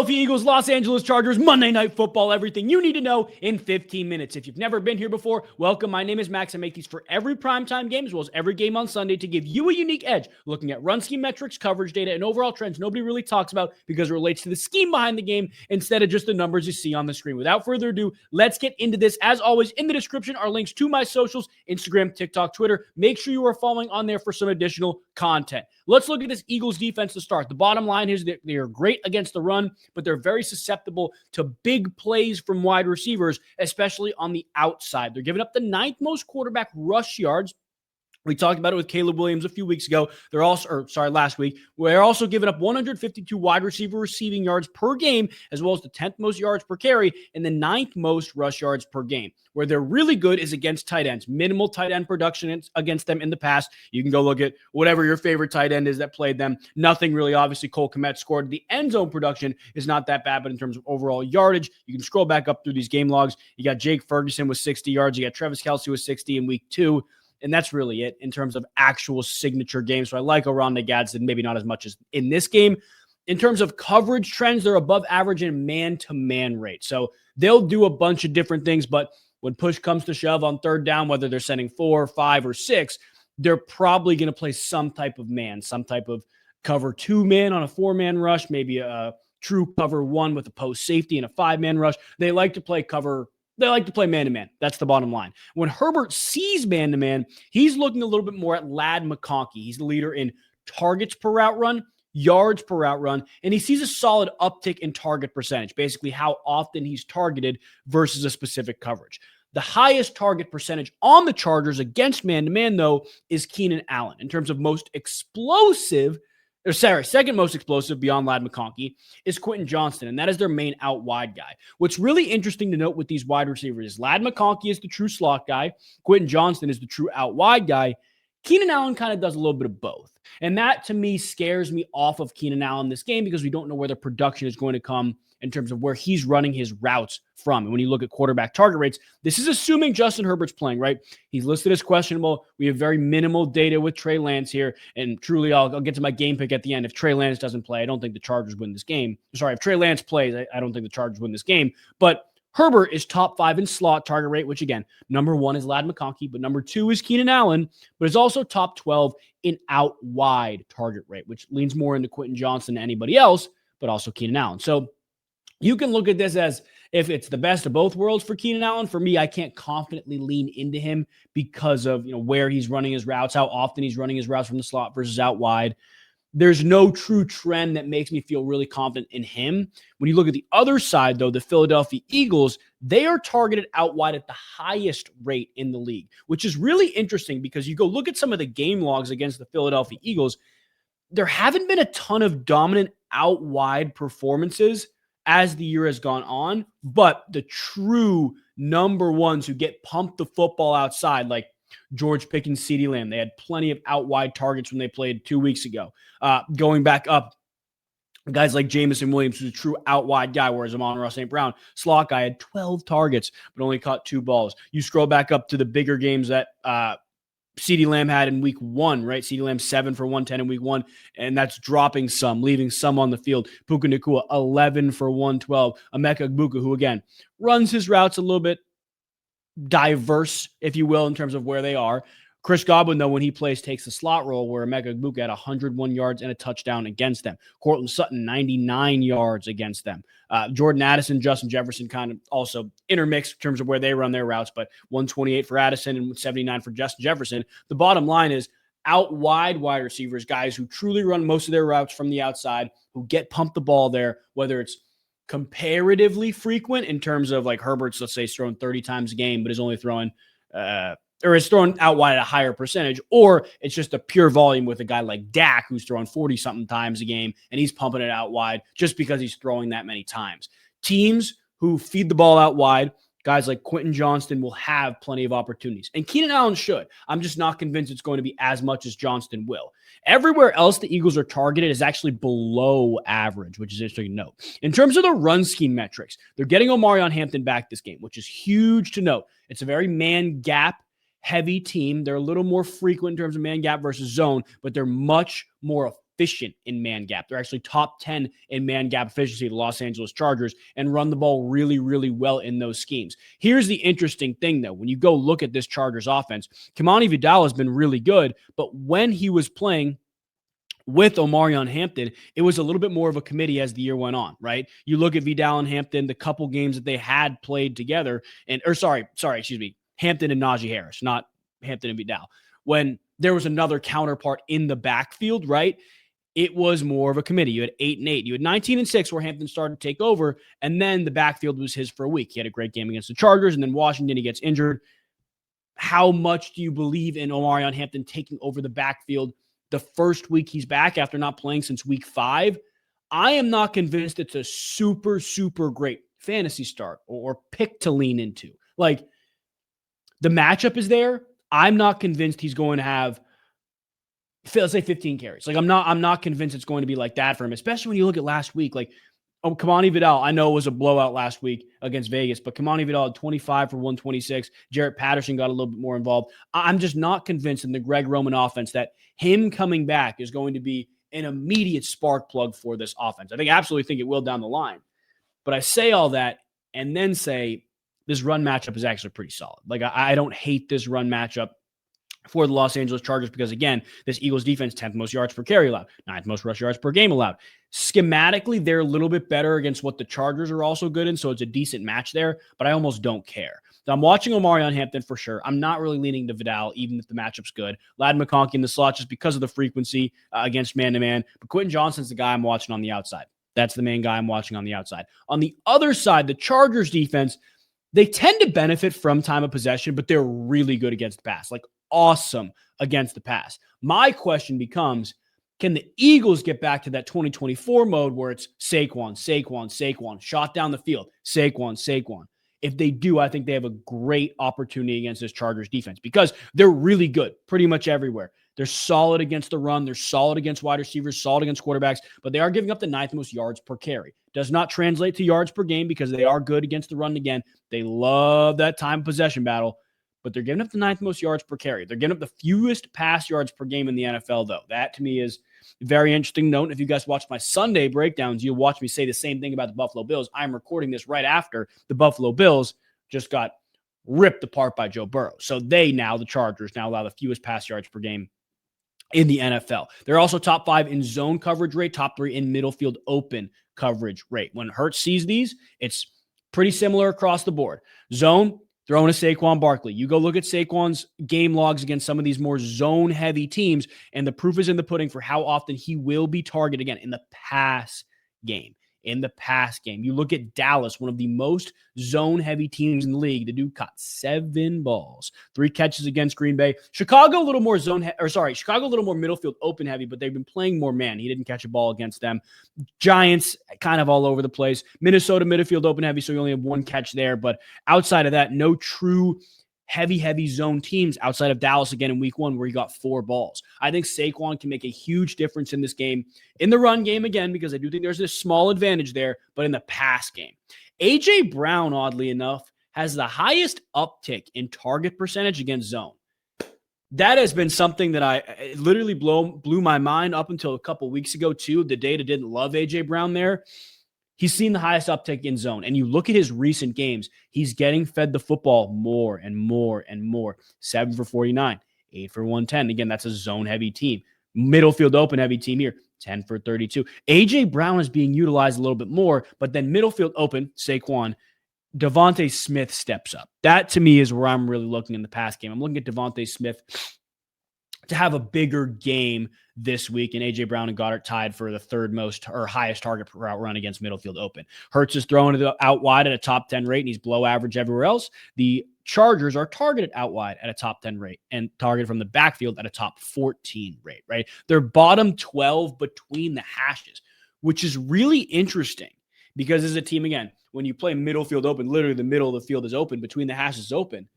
Philadelphia Eagles, Los Angeles Chargers, Monday Night Football, everything you need to know in 15 minutes. If you've never been here before, welcome. My name is Max. I make these for every primetime game as well as every game on Sunday to give you a unique edge, looking at run scheme metrics, coverage data, and overall trends nobody really talks about because it relates to the scheme behind the game instead of just the numbers you see on the screen. Without further ado, let's get into this. As always, in the description are links to my socials, Instagram, TikTok, Twitter. Make sure you are following on there for some additional content. Let's look at this Eagles defense to start. The bottom line is that they are great against the run, but they're very susceptible to big plays from wide receivers, especially on the outside. They're giving up the 9th most quarterback rush yards. We talked about it with Caleb Williams a few weeks ago. Last week. We're also giving up 152 wide receiver receiving yards per game, as well as the 10th most yards per carry and the 9th most rush yards per game. Where they're really good is against tight ends. Minimal tight end production against them in the past. You can go look at whatever your favorite tight end is that played them. Nothing really. Obviously, Cole Kmet scored. The end zone production is not that bad, but in terms of overall yardage, you can scroll back up through these game logs. You got Jake Ferguson with 60 yards. You got Travis Kelce with 60 in week 2. And that's really it in terms of actual signature games. So I like Oronde Gadsden, maybe not as much as in this game. In terms of coverage trends, they're above average in man-to-man rate. So they'll do a bunch of different things, but when push comes to shove on third down, whether they're sending 4, 5, or 6, they're probably going to play some type of man, some type of cover 2 man on a 4-man rush, maybe a true cover 1 with a post safety and a 5-man rush. They like to play man-to-man. That's the bottom line. When Herbert sees man-to-man, he's looking a little bit more at Ladd McConkey. He's the leader in targets per route run, yards per route run, and he sees a solid uptick in target percentage, basically how often he's targeted versus a specific coverage. The highest target percentage on the Chargers against man-to-man, though, is Keenan Allen. In terms of second most explosive beyond Ladd McConkey is Quentin Johnston, and that is their main out wide guy. What's really interesting to note with these wide receivers is Ladd McConkey is the true slot guy. Quentin Johnston is the true out wide guy. Keenan Allen kind of does a little bit of both. And that, to me, scares me off of Keenan Allen this game because we don't know where the production is going to come in terms of where he's running his routes from. And when you look at quarterback target rates, this is assuming Justin Herbert's playing, right? He's listed as questionable. We have very minimal data with Trey Lance here. And truly, I'll get to my game pick at the end. If Trey Lance doesn't play, I don't think the Chargers win this game. Sorry, if Trey Lance plays, I don't think the Chargers win this game. But Herbert is top 5 in slot target rate, which again, number 1 is Ladd McConkey, but number 2 is Keenan Allen, but is also top 12 in out wide target rate, which leans more into Quentin Johnston than anybody else, but also Keenan Allen. So you can look at this as if it's the best of both worlds for Keenan Allen. For me, I can't confidently lean into him because of where he's running his routes, how often he's running his routes from the slot versus out wide. There's no true trend that makes me feel really confident in him. When you look at the other side, though, the Philadelphia Eagles, they are targeted out wide at the highest rate in the league, which is really interesting because you go look at some of the game logs against the Philadelphia Eagles. There haven't been a ton of dominant out wide performances as the year has gone on, but the true number ones who get pumped the football outside, like George Pickens, CeeDee Lamb, they had plenty of out wide targets when they played 2 weeks ago. Going back up, guys like Jamison Williams, who's a true out wide guy, whereas Amon-Ra St. Brown, slot guy, had 12 targets, but only caught 2 balls. You scroll back up to the bigger games that CeeDee Lamb had in week 1, right? CeeDee Lamb 7 for 110 in week 1, and that's dropping some, leaving some on the field. Puka Nacua 11 for 112. Emeka Egbuka, who again runs his routes a little bit diverse, if you will, in terms of where they are. Chris Godwin, though, when he plays, takes the slot role where Emeka Egbuka had 101 yards and a touchdown against them. Cortland Sutton, 99 yards against them. Jordan Addison, Justin Jefferson kind of also intermixed in terms of where they run their routes, but 128 for Addison and 79 for Justin Jefferson. The bottom line is out wide receivers, guys who truly run most of their routes from the outside, who get pumped the ball there, whether it's comparatively frequent in terms of like Herbert's, let's say, is throwing 30 times a game, but is only throwing or is throwing out wide at a higher percentage, or it's just a pure volume with a guy like Dak who's throwing 40-something times a game and he's pumping it out wide just because he's throwing that many times. Teams who feed the ball out wide, guys like Quentin Johnston will have plenty of opportunities. And Keenan Allen should. I'm just not convinced it's going to be as much as Johnston will. Everywhere else the Eagles are targeted is actually below average, which is interesting to note. In terms of the run scheme metrics, they're getting Omarion Hampton back this game, which is huge to note. It's a very man gap heavy team. They're a little more frequent in terms of man gap versus zone, but they're much more efficient in man gap. They're actually top 10 in man gap efficiency, the Los Angeles Chargers, and run the ball really, really well in those schemes. Here's the interesting thing, though. When you go look at this Chargers offense, Kamani Vidal has been really good, but when he was playing with Omarion Hampton, it was a little bit more of a committee as the year went on, right? You look at Vidal and Hampton, the couple games that they had played together, Hampton and Najee Harris, not Hampton and Vidal. When there was another counterpart in the backfield, right? It was more of a committee. You had 8-8. You had 19-6 where Hampton started to take over, and then the backfield was his for a week. He had a great game against the Chargers, and then Washington, he gets injured. How much do you believe in Omarion Hampton taking over the backfield the first week he's back after not playing since week 5? I am not convinced it's a super, super great fantasy start or pick to lean into. Like, the matchup is there. I'm not convinced he's going to have, let's say, 15 carries. Like, I'm not convinced it's going to be like that for him, especially when you look at last week. Like, Kamani Vidal, I know it was a blowout last week against Vegas, but Kamani Vidal had 25 for 126. Jarrett Patterson got a little bit more involved. I'm just not convinced in the Greg Roman offense that him coming back is going to be an immediate spark plug for this offense. I absolutely think it will down the line. But I say all that and then say this run matchup is actually pretty solid. Like, I don't hate this run matchup for the Los Angeles Chargers because, again, this Eagles defense, 10th most yards per carry allowed, 9th most rush yards per game allowed. Schematically, they're a little bit better against what the Chargers are also good in, so it's a decent match there, but I almost don't care. So I'm watching Omarion Hampton for sure. I'm not really leaning to Vidal, even if the matchup's good. Ladd McConkey in the slot just because of the frequency against man-to-man, but Quentin Johnston's the guy I'm watching on the outside. That's the main guy I'm watching on the outside. On the other side, the Chargers defense, they tend to benefit from time of possession, but they're really good against the pass. Like, awesome against the pass. My question becomes, can the Eagles get back to that 2024 mode where it's Saquon, shot down the field, Saquon? If they do, I think they have a great opportunity against this Chargers defense because they're really good pretty much everywhere. They're solid against the run. They're solid against wide receivers, solid against quarterbacks, but they are giving up the 9th most yards per carry. Does not translate to yards per game because they are good against the run again. They love that time possession battle, but they're giving up the 9th most yards per carry. They're giving up the fewest pass yards per game in the NFL, though. That, to me, is a very interesting note. If you guys watch my Sunday breakdowns, you'll watch me say the same thing about the Buffalo Bills. I'm recording this right after the Buffalo Bills just got ripped apart by Joe Burrow. So the Chargers, now allow the fewest pass yards per game in the NFL. They're also top 5 in zone coverage rate, top 3 in middle field open coverage rate. When Hurts sees these, it's pretty similar across the board. Zone, throwing to Saquon Barkley. You go look at Saquon's game logs against some of these more zone-heavy teams, and the proof is in the pudding for how often he will be targeted again in the pass game. You look at Dallas, one of the most zone-heavy teams in the league. The dude caught 7 balls, 3 catches against Green Bay. Chicago, a little more Chicago, a little more middle field open heavy, but they've been playing more man. He didn't catch a ball against them. Giants, kind of all over the place. Minnesota, midfield open heavy, so you only have 1 catch there. But outside of that, no true heavy zone teams outside of Dallas again in week 1 where he got 4 balls. I think Saquon can make a huge difference in this game, in the run game again, because I do think there's this small advantage there, but in the pass game. A.J. Brown, oddly enough, has the highest uptick in target percentage against zone. That has been something that I literally blew my mind up until a couple weeks ago too. The data didn't love A.J. Brown there. He's seen the highest uptick in zone. And you look at his recent games, he's getting fed the football more and more and more. 7 for 49, 8 for 110. Again, that's a zone-heavy team. Middle field open-heavy team here, 10 for 32. A.J. Brown is being utilized a little bit more, but then middle field open, Saquon, Devontae Smith steps up. That, to me, is where I'm really looking in the pass game. I'm looking at Devontae Smith to have a bigger game this week, and A.J. Brown and Goddard tied for the third most or highest target per route run against middle field open. Hurts is throwing it out wide at a top 10 rate, and he's below average everywhere else. The Chargers are targeted out wide at a top 10 rate and targeted from the backfield at a top 14 rate, right? They're bottom 12 between the hashes, which is really interesting because as a team, again, when you play middle field open, literally the middle of the field is open, between the hashes is open,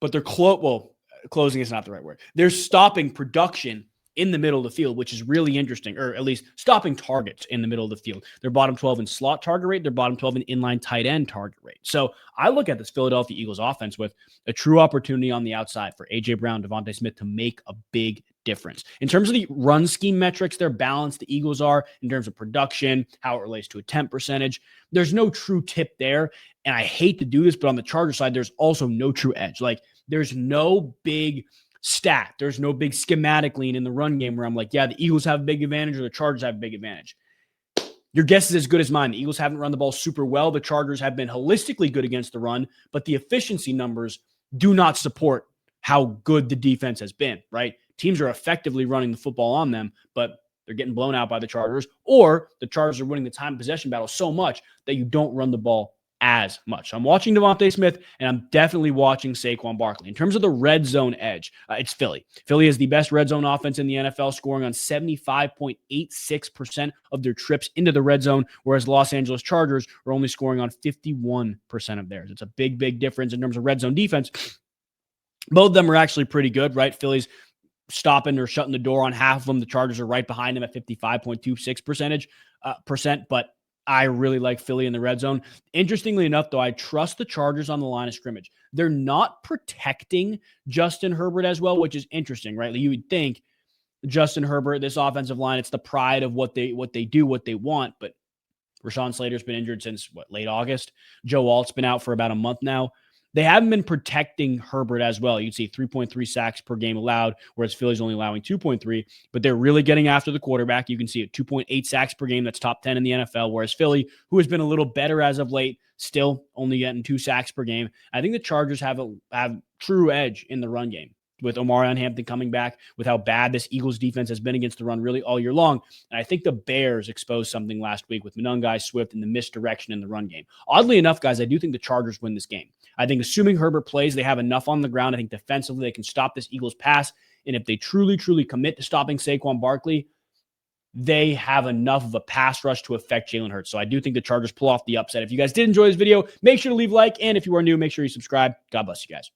but they're closing is not the right word. They're stopping production in the middle of the field, which is really interesting, or at least stopping targets in the middle of the field. They're bottom 12 in slot target rate. They're bottom 12 in inline tight end target rate. So I look at this Philadelphia Eagles offense with a true opportunity on the outside for A.J. Brown, Devontae Smith to make a big difference. In terms of the run scheme metrics, they're balanced. The Eagles are in terms of production, how it relates to attempt percentage. There's no true tip there. And I hate to do this, but on the Charger side, there's also no true edge. Like, there's no big stat. There's no big schematic lean in the run game where I'm like, yeah, the Eagles have a big advantage or the Chargers have a big advantage. Your guess is as good as mine. The Eagles haven't run the ball super well. The Chargers have been holistically good against the run, but the efficiency numbers do not support how good the defense has been, right? Teams are effectively running the football on them, but they're getting blown out by the Chargers, or the Chargers are winning the time possession battle so much that you don't run the ball as much. So I'm watching Devontae Smith, and I'm definitely watching Saquon Barkley. In terms of the red zone edge, it's Philly. Philly is the best red zone offense in the NFL, scoring on 75.86% of their trips into the red zone, whereas Los Angeles Chargers are only scoring on 51% of theirs. It's a big, big difference in terms of red zone defense. Both of them are actually pretty good, right? Philly's stopping or shutting the door on half of them. The Chargers are right behind them at 55.26%, but I really like Philly in the red zone. Interestingly enough, though, I trust the Chargers on the line of scrimmage. They're not protecting Justin Herbert as well, which is interesting, right? Like, you would think Justin Herbert, this offensive line, it's the pride of what they do, what they want. But Rashawn Slater's been injured since late August. Joe Alt's been out for about a month now. They haven't been protecting Herbert as well. You'd see 3.3 sacks per game allowed, whereas Philly's only allowing 2.3, but they're really getting after the quarterback. You can see it, 2.8 sacks per game. That's top 10 in the NFL, whereas Philly, who has been a little better as of late, still only getting 2 sacks per game. I think the Chargers have true edge in the run game, with Omarion Hampton coming back, with how bad this Eagles defense has been against the run really all year long. And I think the Bears exposed something last week with Monangai, Swift, and the misdirection in the run game. Oddly enough, guys, I do think the Chargers win this game. I think assuming Herbert plays, they have enough on the ground. I think defensively they can stop this Eagles pass. And if they truly, truly commit to stopping Saquon Barkley, they have enough of a pass rush to affect Jalen Hurts. So I do think the Chargers pull off the upset. If you guys did enjoy this video, make sure to leave a like. And if you are new, make sure you subscribe. God bless you guys.